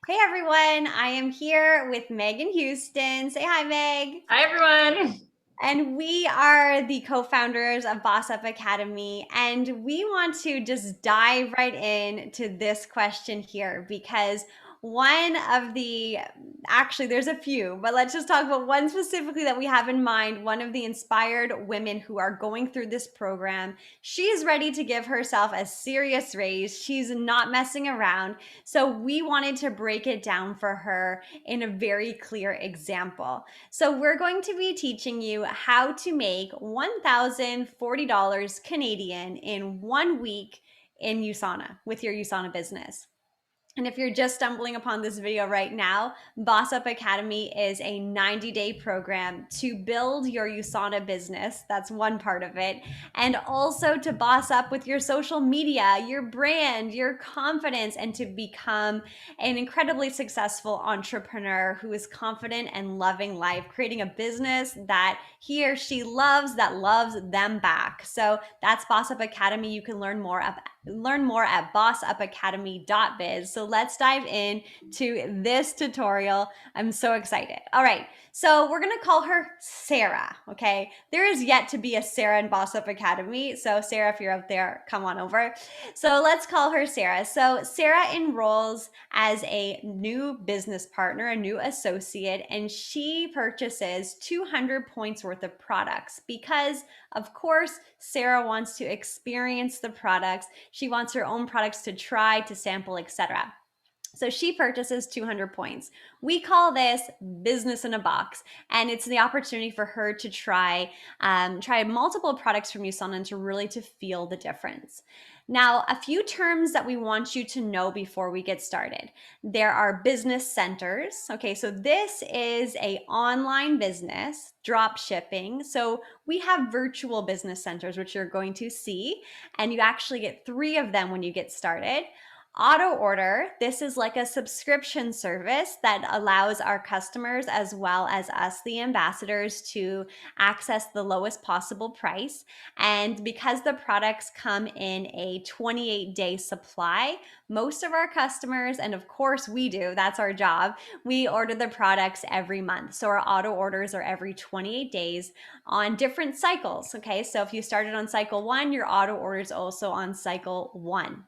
Hey everyone, I am here with Meg in Houston. Say hi, Meg. Hi, everyone. And we are the co founders of Boss Up Academy. And we want to just dive right in to this question here because actually, there's a few, but let's just talk about one specifically that we have in mind. One of the inspired women who are going through this program. She is ready to give herself a serious raise. She's not messing around. So we wanted to break it down for her in a very clear example. So we're going to be teaching you how to make $1,040 Canadian in 1 week in USANA with your USANA business. And if you're just stumbling upon this video right now, Boss Up Academy is a 90-day program to build your USANA business. That's one part of it. And also to boss up with your social media, your brand, your confidence, and to become an incredibly successful entrepreneur who is confident and loving life, creating a business that he or she loves, that loves them back. So that's Boss Up Academy. You can learn more at bossupacademy.biz. So let's dive in to this tutorial. I'm so excited. All right. So we're going to call her Sarah. Okay. There is yet to be a Sarah in Boss Up Academy. So Sarah, if you're out there, come on over. So let's call her Sarah. So Sarah enrolls as a new business partner, a new associate, and she purchases 200 points worth of products because, of course, Sarah wants to experience the products. She wants her own products to try, to sample, etc. So she purchases 200 points. We call this business in a box, and it's the opportunity for her to try multiple products from USANA and to feel the difference. Now, a few terms that we want you to know before we get started. There are business centers. Okay, so this is a online business, drop shipping. So we have virtual business centers, which you're going to see, and you actually get 3 of them when you get started. Auto order, this is like a subscription service that allows our customers as well as us, the ambassadors, to access the lowest possible price. And because the products come in a 28-day supply, most of our customers, and of course we do, that's our job, we order the products every month. So our auto orders are every 28 days on different cycles. Okay, so if you started on cycle 1, your auto order is also on cycle 1.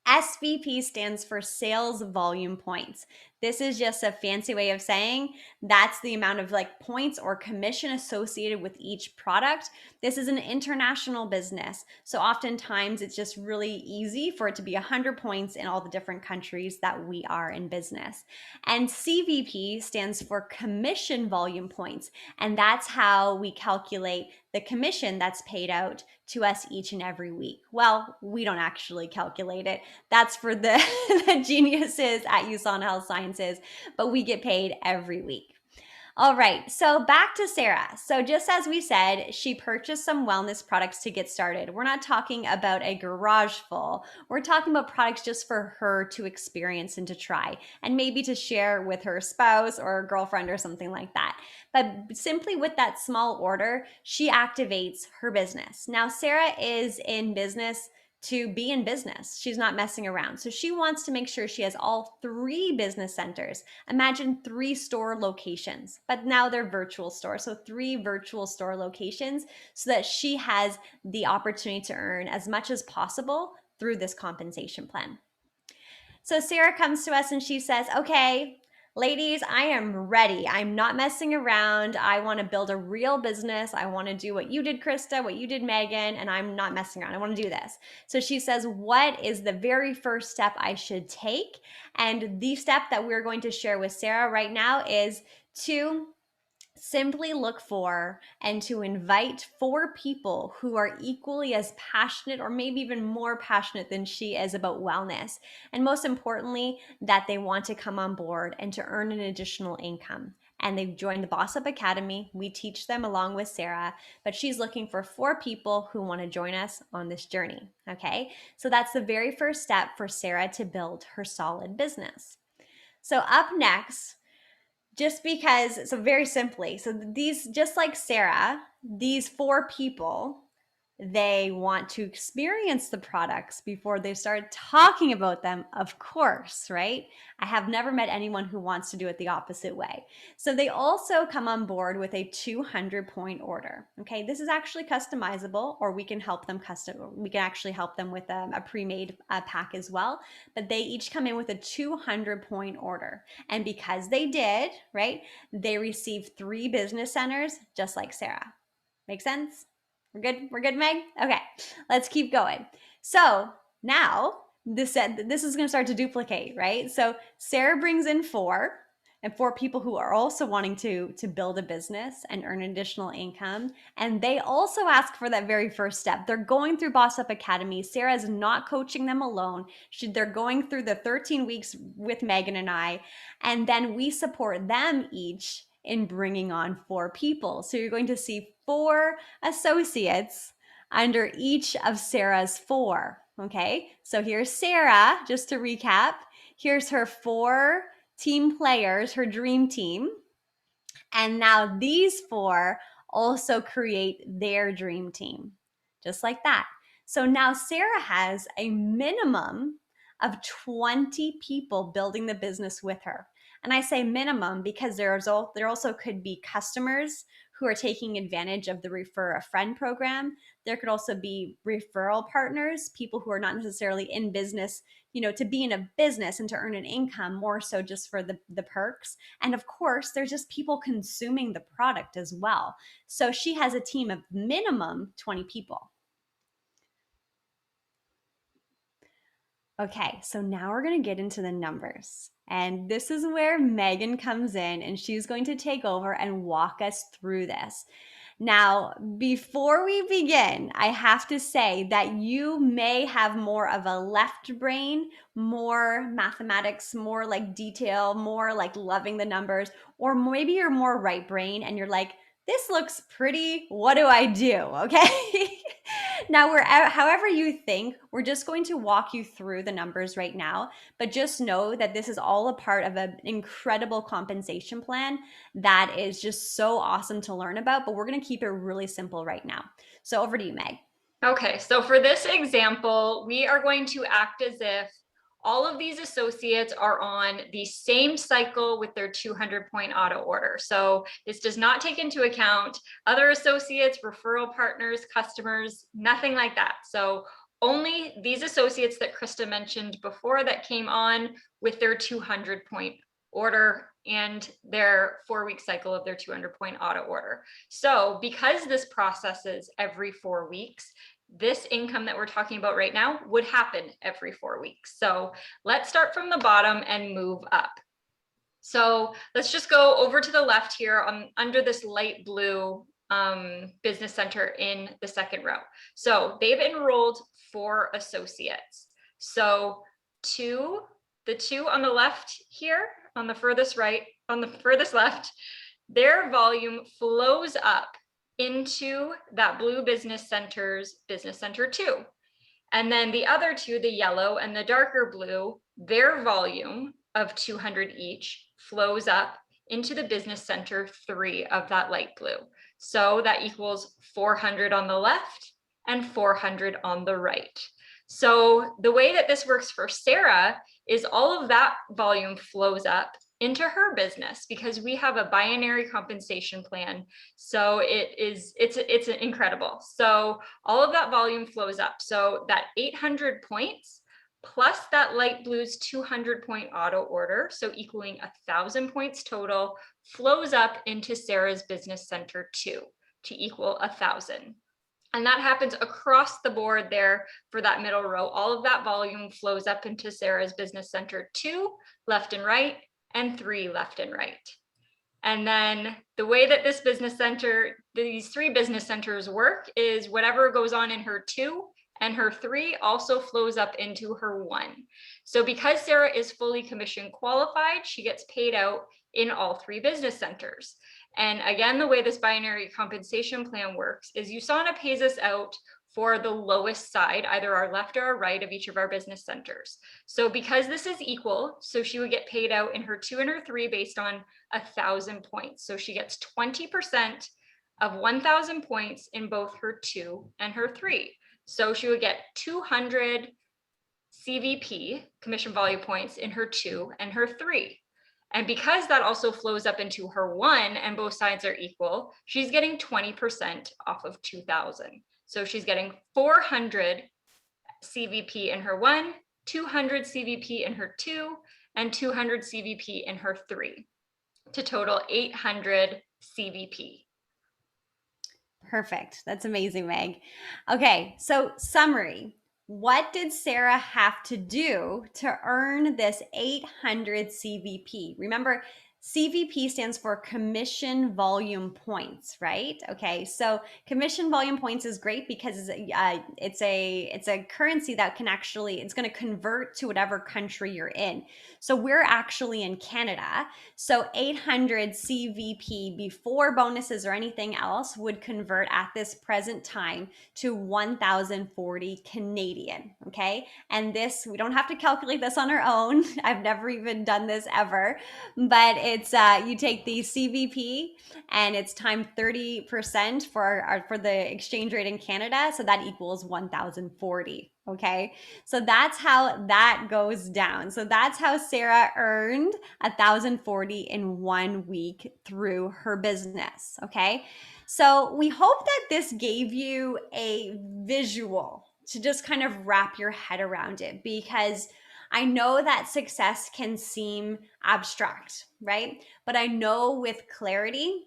SVP stands for sales volume points. This is just a fancy way of saying that's the amount of points or commission associated with each product. This is an international business. So oftentimes it's just really easy for it to be 100 points in all the different countries that we are in business. And CVP stands for commission volume points. And that's how we calculate the commission that's paid out to us each and every week. Well, we don't actually calculate it. That's for the, the geniuses at USANA Health Sciences, but we get paid every week. All right, so back to Sarah. So just as we said, she purchased some wellness products to get started. We're not talking about a garage full. We're talking about products just for her to experience and to try, and maybe to share with her spouse or girlfriend or something like that. But simply with that small order, she activates her business. Now, Sarah is in business to be in business. She's not messing around. So she wants to make sure she has all 3 business centers. Imagine 3 store locations, but now they're virtual stores. So 3 virtual store locations so that she has the opportunity to earn as much as possible through this compensation plan. So Sarah comes to us and she says, okay, ladies, I am ready. I'm not messing around. I want to build a real business. I want to do what you did, Krista, what you did, Megan, and I'm not messing around. I want to do this. So she says, what is the very first step I should take? And the step that we're going to share with Sarah right now is to simply look for and to invite 4 people who are equally as passionate or maybe even more passionate than she is about wellness. And most importantly, that they want to come on board and to earn an additional income. And they've joined the Boss Up Academy. We teach them along with Sarah, but she's looking for 4 people who want to join us on this journey. Okay, so that's the very first step for Sarah to build her solid business. So up next, so very simply, so these, just like Sarah, these 4 people, They want to experience the products before they start talking about them, of course, right? I have never met anyone who wants to do it the opposite way. So they also come on board with a 200-point order. Okay, this is actually customizable, or we can help them we can actually help them with a pre-made pack as well. But they each come in with a 200-point order. And because they did, right, they received 3 business centers just like Sarah. Make sense? We're good? We're good, Meg? Okay, let's keep going. So now this is going to start to duplicate, right? So Sarah brings in 4, and 4 people who are also wanting to build a business and earn additional income. And they also ask for that very first step. They're going through Boss Up Academy. Sarah is not coaching them alone. They're going through the 13 weeks with Megan and I, and then we support them each in bringing on 4 people. So you're going to see 4 associates under each of Sarah's 4. Okay, so here's Sarah, just to recap. Here's her 4 team players, her dream team. And now these 4 also create their dream team, just like that. So now Sarah has a minimum of 20 people building the business with her. And I say minimum because there also could be customers who are taking advantage of the Refer a Friend program. There could also be referral partners, people who are not necessarily in business, to be in a business and to earn an income, more so just for the perks. And of course, there's just people consuming the product as well. So she has a team of minimum 20 people. Okay, so now we're going to get into the numbers. And this is where Megan comes in, and she's going to take over and walk us through this. Now, before we begin, I have to say that you may have more of a left brain, more mathematics, more like detail, more like loving the numbers, or maybe you're more right brain and you're like, this looks pretty. What do I do? Okay. Now, however you think, we're just going to walk you through the numbers right now, but just know that this is all a part of an incredible compensation plan that is just so awesome to learn about, but we're going to keep it really simple right now. So over to you, Meg. Okay, so for this example, we are going to act as if all of these associates are on the same cycle with their 200-point auto order. So this does not take into account other associates, referral partners, customers, nothing like that. So only these associates that Krista mentioned before that came on with their 200-point order and their 4-week cycle of their 200-point auto order. So because this processes every 4 weeks, this income that we're talking about right now would happen every 4 weeks. So let's start from the bottom and move up. So let's just go over to the left here under this light blue business center in the second row. So they've enrolled 4 associates. So the two on the left here, on the furthest right, on the furthest left, their volume flows up into that blue business center's business center 2. And then the other 2, the yellow and the darker blue, their volume of 200 each flows up into the business center 3 of that light blue. So that equals 400 on the left and 400 on the right. So the way that this works for Sarah is all of that volume flows up into her business because we have a binary compensation plan. So it's incredible. So all of that volume flows up. So that 800 points plus that light blue's 200-point auto order, so equaling 1,000 points total, flows up into Sarah's business center 2 to equal 1,000. And that happens across the board there for that middle row. All of that volume flows up into Sarah's business center 2, left and right, and 3 left and right. And then the way that this business center, these 3 business centers work is whatever goes on in her 2 and her 3 also flows up into her 1. So because Sarah is fully commission qualified, she gets paid out in all 3 business centers. And again, the way this binary compensation plan works is USANA pays us out for the lowest side, either our left or our right of each of our business centers. So because this is equal, so she would get paid out in her 2 and her 3 based on 1,000 points. So she gets 20% of 1,000 points in both her 2 and her 3. So she would get 200 CVP, commission volume points, in her 2 and her 3. And because that also flows up into her 1 and both sides are equal, she's getting 20% off of 2,000. So she's getting 400 CVP in her 1, 200 CVP in her 2, and 200 CVP in her 3, to total 800 CVP. Perfect. That's amazing, Meg. Okay, so summary. What did Sarah have to do to earn this 800 CVP? Remember, CVP stands for commission volume points, right? Okay, so commission volume points is great because it's a currency that can actually, it's going to convert to whatever country you're in. So we're actually in Canada. So 800 CVP before bonuses or anything else would convert at this present time to 1,040 Canadian. Okay. And this, we don't have to calculate this on our own. I've never even done this ever, but it's, you take the CVP and it's times 30% for the exchange rate in Canada. So that equals 1,040. Okay. So that's how that goes down. So that's how Sarah earned 1,040 in 1 week through her business. Okay. So we hope that this gave you a visual to just kind of wrap your head around it, because I know that success can seem abstract, right? But I know with clarity,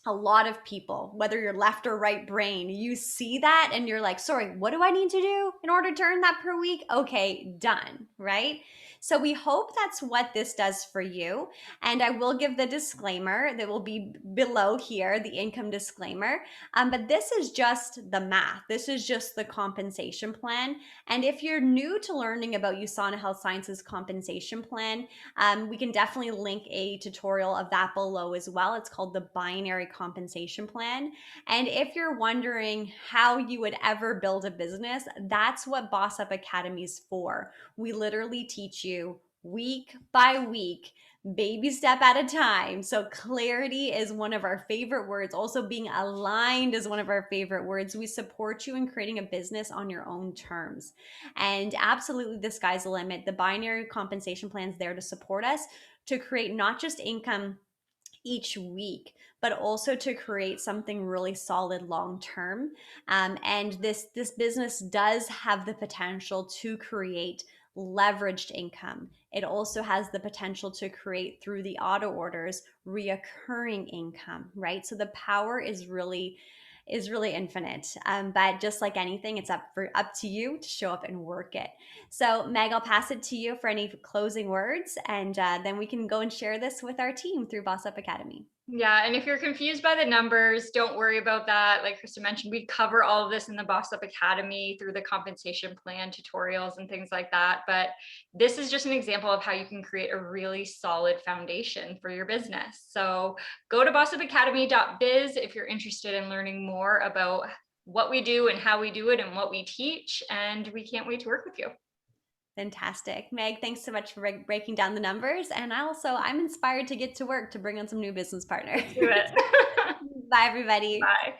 a lot of people, whether you're left or right brain, you see that and you're like, sorry, what do I need to do in order to earn that per week? Okay, done, right? So we hope that's what this does for you. And I will give the disclaimer that will be below here, the income disclaimer. But this is just the math. This is just the compensation plan. And if you're new to learning about USANA Health Sciences compensation plan, we can definitely link a tutorial of that below as well. It's called the binary compensation plan. And if you're wondering how you would ever build a business, that's what Boss Up Academy is for. We literally teach you week by week, baby step at a time. So clarity is one of our favorite words. Also being aligned is one of our favorite words. We support you in creating a business on your own terms. And absolutely the sky's the limit. The binary compensation plan is there to support us to create not just income each week, but also to create something really solid long term. And this business does have the potential to create leveraged income. It also has the potential to create, through the auto orders, reoccurring income, right? So the power is really infinite. But just like anything, it's up to you to show up and work it. So Meg, I'll pass it to you for any closing words, and then we can go and share this with our team through Boss Up Academy. Yeah, and if you're confused by the numbers, don't worry about that. Like Krista mentioned, we cover all of this in the Boss Up Academy through the compensation plan tutorials and things like that. But this is just an example of how you can create a really solid foundation for your business. So go to bossupacademy.biz if you're interested in learning more about what we do and how we do it and what we teach. And we can't wait to work with you. Fantastic. Meg, thanks so much for breaking down the numbers. And I'm inspired to get to work to bring on some new business partners. Let's do it. Bye, everybody. Bye.